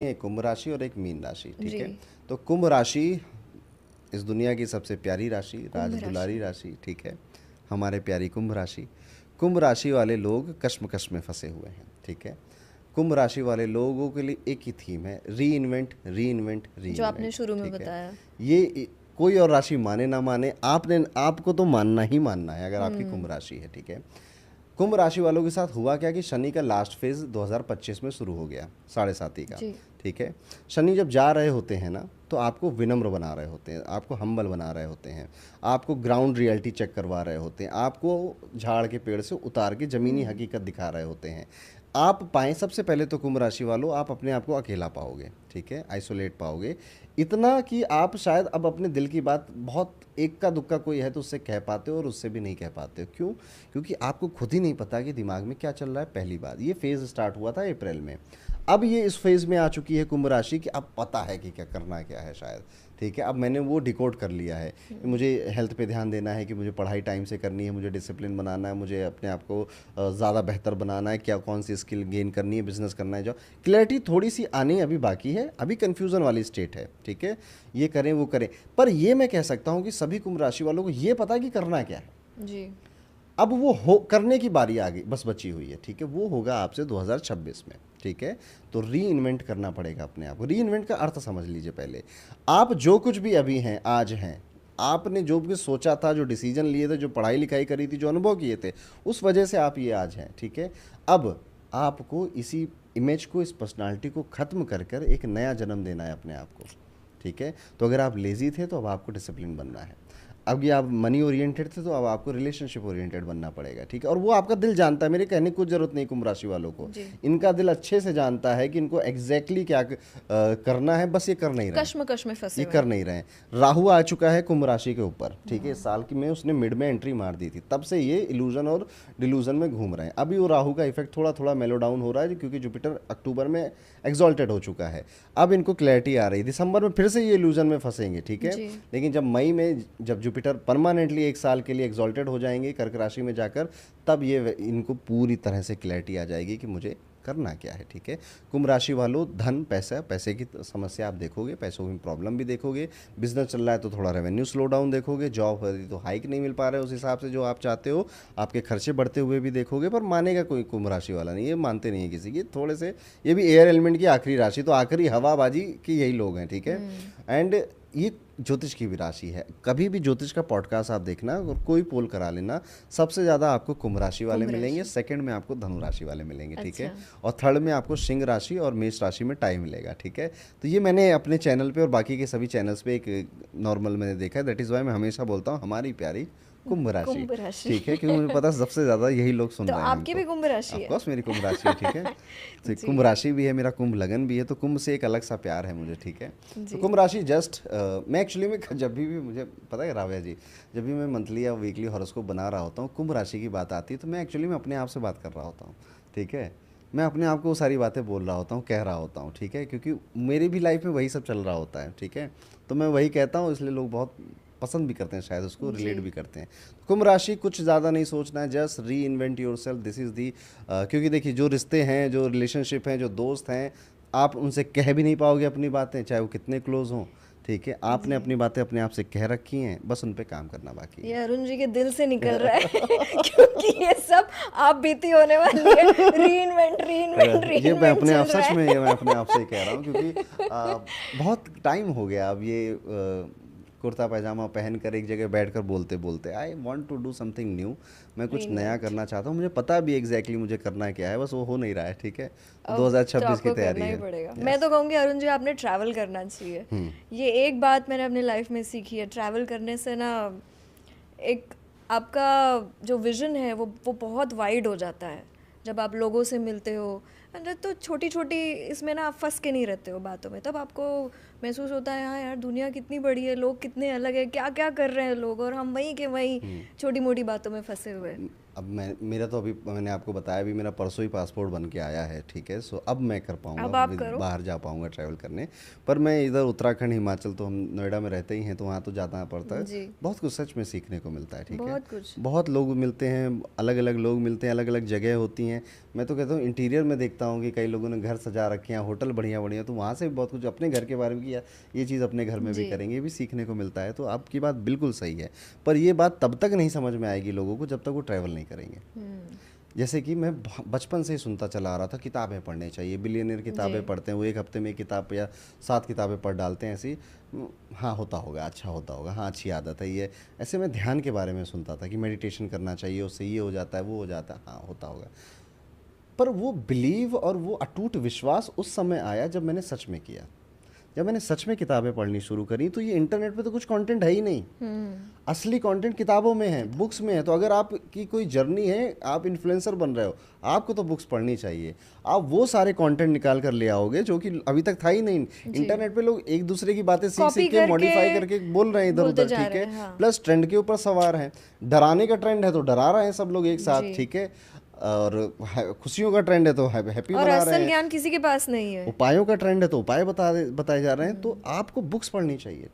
एक कुंभ राशि और एक मीन राशि, ठीक जी। है। तो कुंभ राशि इस दुनिया की सबसे प्यारी राशि, राज कुंभ दुलारी राशि। राशि, ठीक है। हमारे प्यारी कुंभ राशि। कुंभ राशि वाले लोग कश्मकश में फंसे हुए हैं, ठीक है। कुंभ राशि वाले लोगों के लिए एक ही थीम है, री इन्वेंट, री इन्वेंट, री जो आपने इन्वेंट, शुरू में ठीक है। बताया। कोई और राशि माने ना माने, आपने आपको तो मानना ही मानना है अगर आपकी कुंभ हुँ। राशि है, ठीक है। कुंभ राशि वालों के साथ हुआ क्या कि शनि का लास्ट फेज 2025 में शुरू हो गया, साढ़े साथी का, जी। ठीक है। शनि जब जा रहे होते हैं ना, तो आपको विनम्र बना रहे होते हैं, आपको हम्बल बना रहे होते हैं, आपको ग्राउंड रियलिटी चेक करवा रहे होते हैं, आपको झाड़ के पेड़ से उतार के ज़मीनी हुँ। हकीकत दिखा रहे होते हैं। आप पाएँ सबसे पहले तो कुंभ राशि वालों, आप अपने आप को अकेला पाओगे, ठीक है, आइसोलेट पाओगे। इतना कि आप शायद अब अपने दिल की बात बहुत इक्का दुक्का कोई है तो उससे कह पाते हो, और उससे भी नहीं कह पाते हो। क्यों? क्योंकि आपको खुद ही नहीं पता कि दिमाग में क्या चल रहा है। पहली बात, ये फेज़ स्टार्ट हुआ था अप्रैल में। अब ये इस फेज़ में आ चुकी है कुंभ राशि कि अब पता है कि क्या करना क्या है शायद, ठीक है। अब मैंने वो डिकोड कर लिया है कि मुझे हेल्थ पे ध्यान देना है, कि मुझे पढ़ाई टाइम से करनी है, मुझे डिसिप्लिन बनाना है, मुझे अपने आप को ज़्यादा बेहतर बनाना है, क्या कौन सी स्किल गेन करनी है, बिजनेस करना है। जो क्लैरिटी थोड़ी सी आनी अभी बाकी है, अभी कन्फ्यूज़न वाली स्टेट है, ठीक है। ये करें वो करें, पर ये मैं कह सकता हूँ कि सभी कुंभ राशि वालों को ये पता है कि करना क्या है। जी। अब वो हो करने की बारी आ गई, बस बची हुई है, ठीक है। वो होगा आपसे 2026 में, ठीक है। तो री इन्वेंट करना पड़ेगा अपने आप को। री इन्वेंट का अर्थ समझ लीजिए पहले। आप जो कुछ भी अभी हैं, आज हैं, आपने जो भी सोचा था, जो डिसीजन लिए थे, जो पढ़ाई लिखाई करी थी, जो अनुभव किए थे, उस वजह से आप ये आज हैं, ठीक है। अब आपको इसी इमेज को, इस पर्सनालिटी को ख़त्म कर कर एक नया जन्म देना है अपने आप को, ठीक है। तो अगर आप लेज़ी थे तो अब आपको डिसिप्लिन बनना है। अब ये आप मनी ओरिएंटेड थे तो अब आपको रिलेशनशिप ओरिएंटेड बनना पड़ेगा, ठीक है। और वो आपका दिल जानता है, मेरे कहने की कुछ ज़रूरत नहीं कुंभ राशि वालों को। जी। इनका दिल अच्छे से जानता है कि इनको एग्जैक्टली क्या करना है, बस ये कर नहीं रहे हैं। कश्मकश में फँसे ये हुए कर हैं। नहीं रहे हैं। राहु आ चुका है कुंभ राशि के ऊपर, ठीक है। इस साल की में उसने मिड में एंट्री मार दी थी, तब से ये इल्यूजन और डिल्यूजन में घूम रहे हैं। अभी वो राहु का इफेक्ट थोड़ा थोड़ा मेलो डाउन हो रहा है, क्योंकि जुपिटर अक्टूबर में एग्जॉल्टेड हो चुका है। अब इनको क्लैरिटी आ रही, दिसंबर में फिर से ये इल्यूजन में फंसेंगे, ठीक है। जी। लेकिन जब मई में, जब जुपिटर परमानेंटली एक साल के लिए एग्जॉल्टेड हो जाएंगे कर्क राशि में जाकर, तब ये इनको पूरी तरह से क्लैरिटी आ जाएगी कि मुझे करना क्या है, ठीक है। कुंभ राशि वालों, धन, पैसा, पैसे की समस्या आप देखोगे, पैसों की प्रॉब्लम भी देखोगे। बिजनेस चल रहा है तो थोड़ा रेवेन्यू स्लो डाउन देखोगे। जॉब है तो हाइक नहीं मिल पा रहे उस हिसाब से जो आप चाहते हो। आपके खर्चे बढ़ते हुए भी देखोगे, पर मानेगा कोई कुंभ राशि वाला नहीं, ये मानते नहीं है किसी की। थोड़े से, ये भी एयर एलिमेंट की आखिरी राशि, तो आखिरी हवाबाजी की यही लोग हैं, ठीक है। हुँ। एंड ये ज्योतिष की भी राशि है। कभी भी ज्योतिष का पॉडकास्ट आप देखना और कोई पोल करा लेना, सबसे ज़्यादा आपको कुंभ राशि वाले कुंभ मिलेंगे, राशि। सेकंड में आपको धनु राशि वाले मिलेंगे, ठीक है। अच्छा। और थर्ड में आपको सिंह राशि और मेष राशि में टाइम मिलेगा, ठीक है। तो ये मैंने अपने चैनल पे और बाकी के सभी चैनल्स पे एक नॉर्मल मैंने देखा है। दैट इज़ वाई मैं हमेशा बोलता हूँ हमारी प्यारी कुंभ राशि, कुंभ राशि। ठीक है, क्योंकि मुझे पता है सबसे ज़्यादा यही लोग सुन तो रहे हैं आपकी हमको। भी कुंभ राशि है? ऑफकोर्स मेरी कुंभ राशि है, ठीक है। तो कुंभ जी। राशि भी है, मेरा कुंभ लगन भी है, तो कुंभ से एक अलग सा प्यार है मुझे, ठीक है। तो जी। कुंभ राशि जस्ट मैं एक्चुअली में जब भी मुझे पता है राव्या जी, जब भी मैं मंथली या वीकली हॉरोस्कोप बना रहा होता हूँ, कुंभ राशि की बात आती है, तो मैं एक्चुअली में अपने आप से बात कर रहा होता हूँ, ठीक है। मैं अपने आप को वो सारी बातें बोल रहा होता हूँ, कह रहा होता हूँ, ठीक है, क्योंकि मेरी भी लाइफ में वही सब चल रहा होता है, ठीक है। तो मैं वही कहता हूँ, इसलिए लोग बहुत पसंद भी करते हैं, शायद उसको जी। रिलेट भी करते हैं। कुंभ राशि, कुछ ज़्यादा नहीं सोचना है, जस्ट री invent your self, this is the. क्योंकि देखिए, जो रिश्ते हैं, जो रिलेशनशिप हैं, जो दोस्त हैं, आप उनसे कह भी नहीं पाओगे अपनी बातें, चाहे वो कितने क्लोज हों, ठीक है। आपने जी। अपनी बातें अपने आप से कह रखी हैं, बस उन पे काम करना बाकी ये है। अरुण जी के दिल से निकल रहा है क्योंकि ये सब आप बीती होने वाली है। रीइन्वेंट, रीइन्वेंट, ये मैं रीइन्वेंट अपने आप, चल रहा सच में ये मैं अपने आप से ही है। कह रहा हूँ, क्योंकि बहुत टाइम हो गया अब ये कुर्ता पैजामा पहन कर एक जगह बैठ कर बोलते बोलते। I want to do something new. मैं कुछ नया रीइन्वेंट। करना चाहता हूँ, मुझे पता भी एग्जैक्टली मुझे करना क्या है, बस वो हो नहीं रहा है, ठीक है। तो अब तो 2026 की आपको करना तैयारी ही है। पड़ेगा। मैं यस। तो कहूँगी अरुण जी आपने ट्रैवल करना चाहिए। ये एक बात मैंने अपनी लाइफ में सीखी है, ट्रैवल करने से ना एक आपका जो विजन है वो बहुत वाइड हो जाता है। जब आप लोगों से मिलते हो तो छोटी छोटी इसमें ना आप फंस के नहीं रहते हो बातों में, तब आपको महसूस होता है हाँ यार दुनिया कितनी बड़ी है, लोग कितने अलग है, क्या क्या कर रहे हैं लोग, और हम वहीं के वहीं छोटी मोटी बातों में फंसे हुए हैं। अब मैं मेरा तो अभी मैंने आपको बताया, अभी मेरा परसों ही पासपोर्ट बन के आया है, ठीक है। सो अब मैं कर अब पाऊँगा, आप करो। बाहर जा पाऊँगा ट्रैवल करने। पर मैं इधर उत्तराखंड, हिमाचल, तो हम नोएडा में रहते ही हैं, तो वहाँ तो जाना पड़ता है। जी, बहुत कुछ सच में सीखने को मिलता है, ठीक है। बहुत कुछ। बहुत लोग मिलते हैं, अलग अलग लोग मिलते हैं, अलग अलग जगह होती हैं। मैं तो कहता हूँ इंटीरियर में देखता हूँ कि कई लोगों ने घर सजा रखे हैं, होटल बढ़िया बढ़िया, तो वहाँ से भी बहुत कुछ अपने घर के बारे में किया, ये चीज़ अपने घर में भी जी। करेंगे, ये भी सीखने को मिलता है। तो आपकी बात बिल्कुल सही है। पर ये बात तब तक नहीं समझ में आएगी लोगों को जब तक वो ट्रैवल नहीं करेंगे। जैसे कि मैं बचपन से ही सुनता चला आ रहा था किताबें पढ़नी चाहिए, बिलियनियर जी। किताबें पढ़ते हैं, वो एक हफ्ते में एक किताब या 7 किताबें पढ़ डालते हैं ऐसी। हाँ होता होगा, अच्छा होता होगा, हाँ अच्छी आदत है ये। ऐसे मैं ध्यान के बारे में सुनता था कि मेडिटेशन करना चाहिए, उससे ये हो जाता है, वो हो जाता है, हाँ होता होगा। पर वो बिलीव और वो अटूट विश्वास उस समय आया जब मैंने सच में किया। जब मैंने सच में किताबें पढ़नी शुरू करी, तो ये इंटरनेट पे तो कुछ कंटेंट है ही नहीं। असली कंटेंट किताबों में है, बुक्स में है। तो अगर आपकी कोई जर्नी है, आप इन्फ्लुएंसर बन रहे हो, आपको तो बुक्स पढ़नी चाहिए। आप वो सारे कंटेंट निकाल कर ले आओगे जो कि अभी तक था ही नहीं। जी। इंटरनेट पे लोग एक दूसरे की बातें सीख कॉपी सीख के करके मॉडिफाई करके बोल रहे हैं इधर बोलते उधर, जा ठीक रहे है। हैं, हाँ। प्लस ट्रेंड के ऊपर सवार हैं। डराने का ट्रेंड है तो डरा रहे हैं सब लोग एक साथ, जी। ठीक है। और खुशियों का ट्रेंड है तो हैप्पी और बना रहे असल हैं। ज्ञान किसी के पास नहीं है। उपायों का ट्रेंड है तो उपाय बताए जा रहे हैं। तो आपको बुक्स पढ़नी चाहिए।